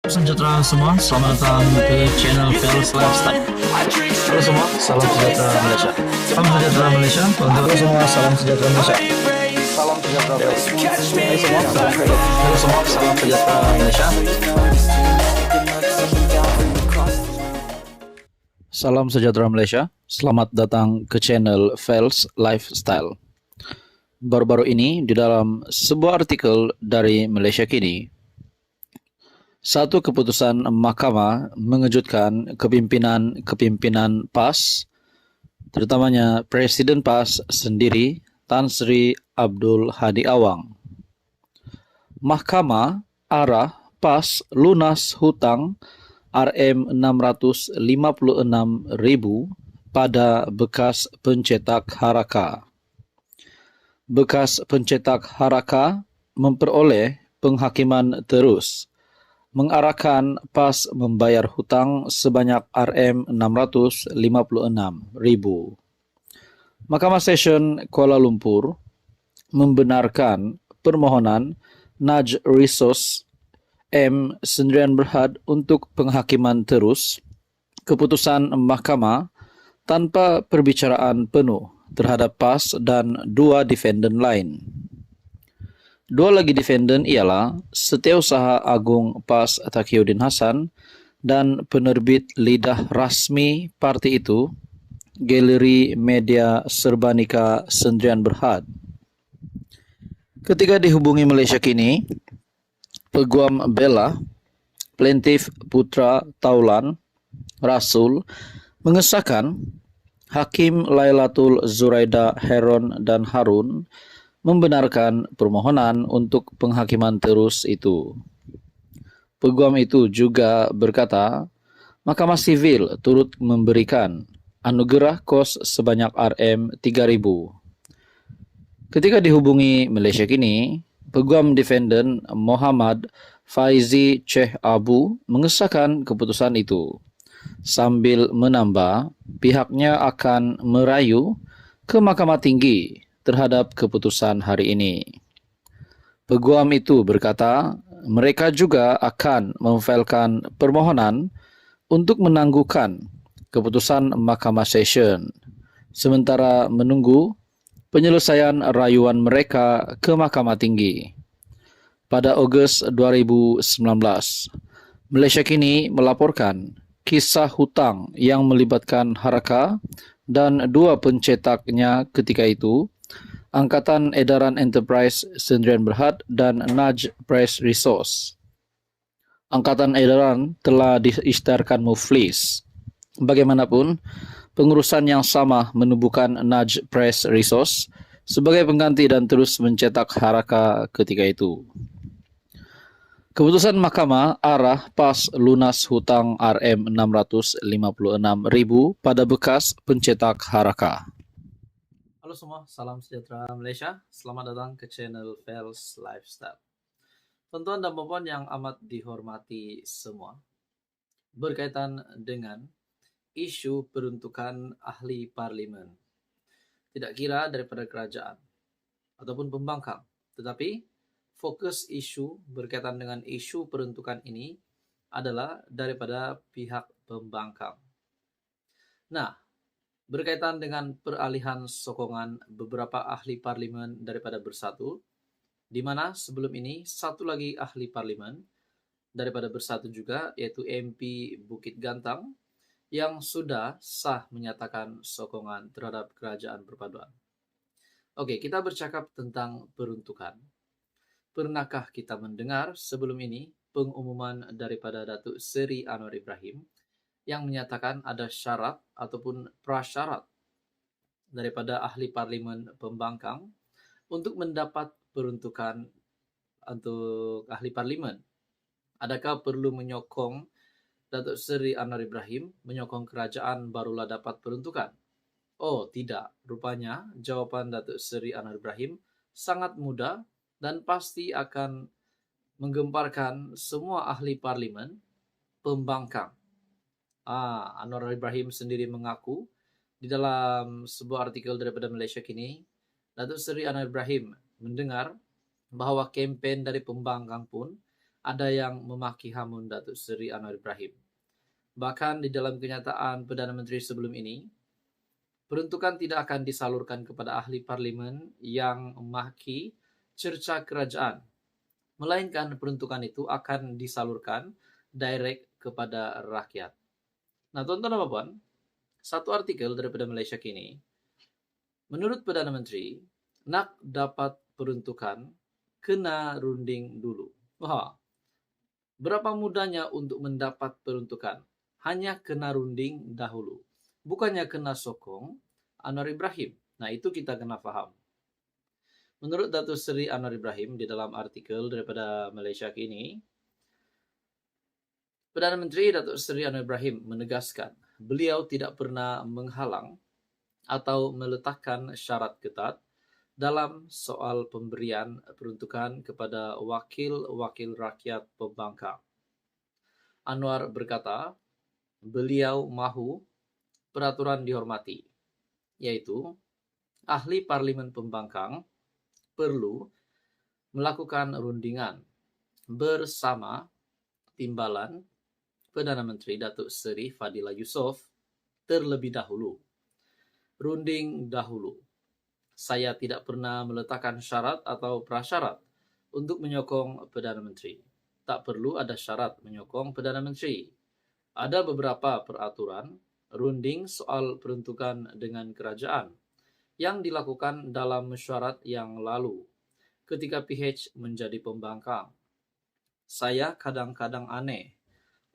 Sejahtera semua, selamat datang ke channel Fels Lifestyle. Halo semua, salam sejahtera Malaysia. Salam sejahtera Malaysia. Halo semua, salam sejahtera Malaysia. Salam sejahtera Malaysia. Halo semua, salam sejahtera Malaysia. Salam sejahtera Malaysia. Selamat datang ke channel Fels Lifestyle. Baru-baru ini di dalam sebuah artikel dari Malaysia Kini, satu keputusan mahkamah mengejutkan kepimpinan PAS, terutamanya Presiden PAS sendiri, Tan Sri Abdul Hadi Awang. Mahkamah arah PAS lunas hutang RM656.000 pada bekas pencetak Haraka. Bekas pencetak Haraka memperoleh penghakiman terus, mengarahkan PAS membayar hutang sebanyak RM656.000. Mahkamah Session Kuala Lumpur membenarkan permohonan Naj Resource M. Sendirian Berhad untuk penghakiman terus keputusan mahkamah tanpa perbicaraan penuh terhadap PAS dan dua defendant lain. Dua lagi defendant ialah Setiausaha Agung PAS Taqiyuddin Hasan dan penerbit lidah rasmi parti itu, Galeri Media Serbanika Sendirian Berhad. Ketika dihubungi Malaysia Kini, Peguam Bela, Plaintiff Putra Taulan, Rasul, mengesahkan Hakim Lailatul Zuraida Heron dan Harun membenarkan permohonan untuk penghakiman terus itu. Peguam itu juga berkata, Mahkamah Sivil turut memberikan anugerah kos sebanyak RM3.000. Ketika dihubungi Malaysia Kini, Peguam Defendant Muhammad Faizi Sheikh Abu mengesahkan keputusan itu, sambil menambah pihaknya akan merayu ke Mahkamah Tinggi terhadap keputusan hari ini. Peguam itu berkata, mereka juga akan memfailkan permohonan untuk menangguhkan keputusan Mahkamah Session, sementara menunggu penyelesaian rayuan mereka ke Mahkamah Tinggi. Pada Ogos 2019, Malaysia Kini melaporkan kisah hutang yang melibatkan Haraka dan dua pencetaknya ketika itu, Angkatan Edaran Enterprise Sendirian Berhad dan Naj Press Resource. Angkatan Edaran telah diisytiharkan muflis. Bagaimanapun, pengurusan yang sama menubuhkan Naj Press Resource sebagai pengganti dan terus mencetak Haraka ketika itu. Keputusan mahkamah arah PAS lunas hutang RM656.000 pada bekas pencetak Haraka. Halo semua, salam sejahtera Malaysia. Selamat datang ke channel Fels Lifestyle. Tuan-tuan dan puan yang amat dihormati semua, berkaitan dengan isu peruntukan ahli parlimen, tidak kira daripada kerajaan ataupun pembangkang, tetapi fokus isu berkaitan dengan isu peruntukan ini adalah daripada pihak pembangkang. Nah, berkaitan dengan peralihan sokongan beberapa ahli parlimen daripada Bersatu, di mana sebelum ini satu lagi ahli parlimen daripada Bersatu juga, yaitu MP Bukit Gantang, yang sudah sah menyatakan sokongan terhadap kerajaan perpaduan. Oke, kita bercakap tentang peruntukan. Pernahkah kita mendengar sebelum ini pengumuman daripada Datuk Seri Anwar Ibrahim yang menyatakan ada syarat ataupun prasyarat daripada ahli parlimen pembangkang untuk mendapat peruntukan untuk ahli parlimen? Adakah perlu menyokong Datuk Seri Anwar Ibrahim menyokong kerajaan barulah dapat peruntukan? Oh, tidak. Rupanya jawapan Datuk Seri Anwar Ibrahim sangat mudah dan pasti akan menggemparkan semua ahli parlimen pembangkang. Anwar Ibrahim sendiri mengaku di dalam sebuah artikel daripada Malaysia Kini, Datuk Seri Anwar Ibrahim mendengar bahawa kempen dari pembangkang pun ada yang memaki hamun Datuk Seri Anwar Ibrahim. Bahkan di dalam kenyataan Perdana Menteri sebelum ini, peruntukan tidak akan disalurkan kepada ahli parlimen yang memaki cerca kerajaan, melainkan peruntukan itu akan disalurkan direct kepada rakyat. Nah, tuan-tuan dan puan, satu artikel daripada Malaysia Kini, menurut Perdana Menteri, nak dapat peruntukan, kena runding dulu. Wah, berapa mudahnya untuk mendapat peruntukan? Hanya kena runding dahulu. Bukannya kena sokong Anwar Ibrahim. Nah, itu kita kena faham. Menurut Datuk Seri Anwar Ibrahim di dalam artikel daripada Malaysia Kini, Perdana Menteri Datuk Seri Anwar Ibrahim menegaskan beliau tidak pernah menghalang atau meletakkan syarat ketat dalam soal pemberian peruntukan kepada wakil-wakil rakyat pembangkang. Anwar berkata, beliau mahu peraturan dihormati, yaitu ahli parlimen pembangkang perlu melakukan rundingan bersama timbalan Perdana Menteri Datuk Seri Fadillah Yusof terlebih dahulu. Runding dahulu. Saya tidak pernah meletakkan syarat atau prasyarat untuk menyokong Perdana Menteri. Tak perlu ada syarat menyokong Perdana Menteri. Ada beberapa peraturan runding soal peruntukan dengan kerajaan yang dilakukan dalam mesyuarat yang lalu ketika PH menjadi pembangkang. Saya kadang-kadang aneh.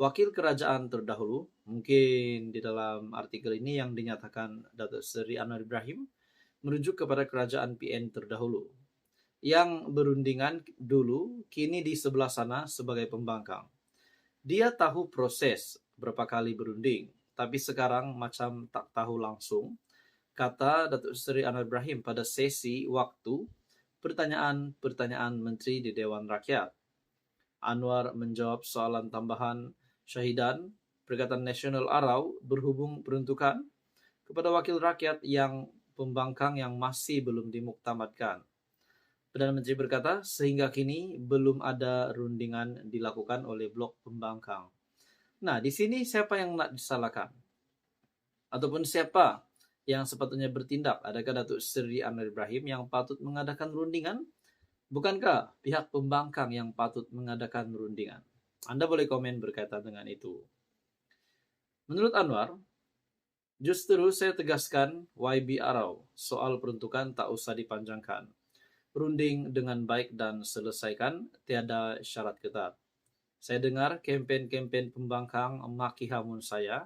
Wakil kerajaan terdahulu, mungkin di dalam artikel ini yang dinyatakan Datuk Seri Anwar Ibrahim, merujuk kepada kerajaan PN terdahulu, yang berundingan dulu kini di sebelah sana sebagai pembangkang. Dia tahu proses berapa kali berunding, tapi sekarang macam tak tahu langsung, kata Datuk Seri Anwar Ibrahim pada sesi waktu pertanyaan-pertanyaan Menteri di Dewan Rakyat. Anwar menjawab soalan tambahan Syahidan Perikatan Nasional Arau berhubung peruntukan kepada wakil rakyat yang pembangkang yang masih belum dimuktamadkan. Perdana Menteri berkata, sehingga kini belum ada rundingan dilakukan oleh blok pembangkang. Nah, di sini siapa yang nak disalahkan? Ataupun siapa yang sepatutnya bertindak? Adakah Datuk Seri Anwar Ibrahim yang patut mengadakan rundingan? Bukankah pihak pembangkang yang patut mengadakan rundingan? Anda boleh komen berkaitan dengan itu. Menurut Anwar, justru saya tegaskan YB Arau, soal peruntukan tak usah dipanjangkan. Runding dengan baik dan selesaikan, tiada syarat ketat. Saya dengar kempen-kempen pembangkang maki hamun saya,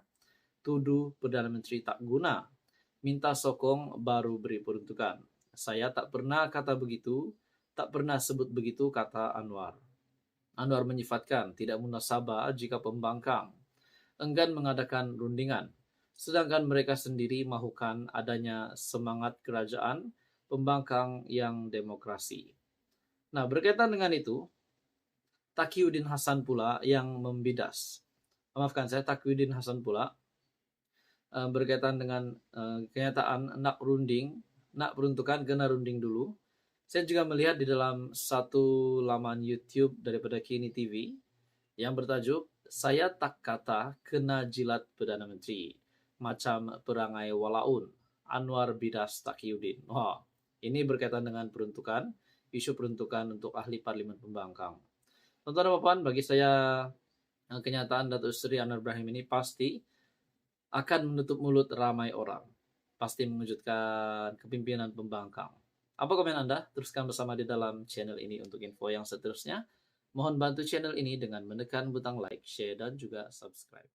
tuduh Perdana Menteri tak guna, minta sokong baru beri peruntukan. Saya tak pernah kata begitu, tak pernah sebut begitu, kata Anwar. Anwar menyifatkan tidak munasabah jika pembangkang enggan mengadakan rundingan, sedangkan mereka sendiri mahukan adanya semangat kerajaan pembangkang yang demokrasi. Nah, berkaitan dengan itu, Taqiyuddin Hasan pula yang membidas. Maafkan saya, Taqiyuddin Hasan pula berkaitan dengan kenyataan nak peruntukan kena runding dulu. Saya juga melihat di dalam satu laman YouTube daripada Kini TV yang bertajuk Saya Tak Kata Kena Jilat Perdana Menteri, macam perangai walaun, Anwar bidas Taqiyuddin. Wah, ini berkaitan dengan peruntukan, isu peruntukan untuk ahli parlimen pembangkang. Tuan-tuan dan puan, bagi saya kenyataan Datuk Seri Anwar Ibrahim ini pasti akan menutup mulut ramai orang. Pasti mengejutkan kepimpinan pembangkang. Apa komen Anda? Teruskan bersama di dalam channel ini untuk info yang seterusnya. Mohon bantu channel ini dengan menekan butang like, share, dan juga subscribe.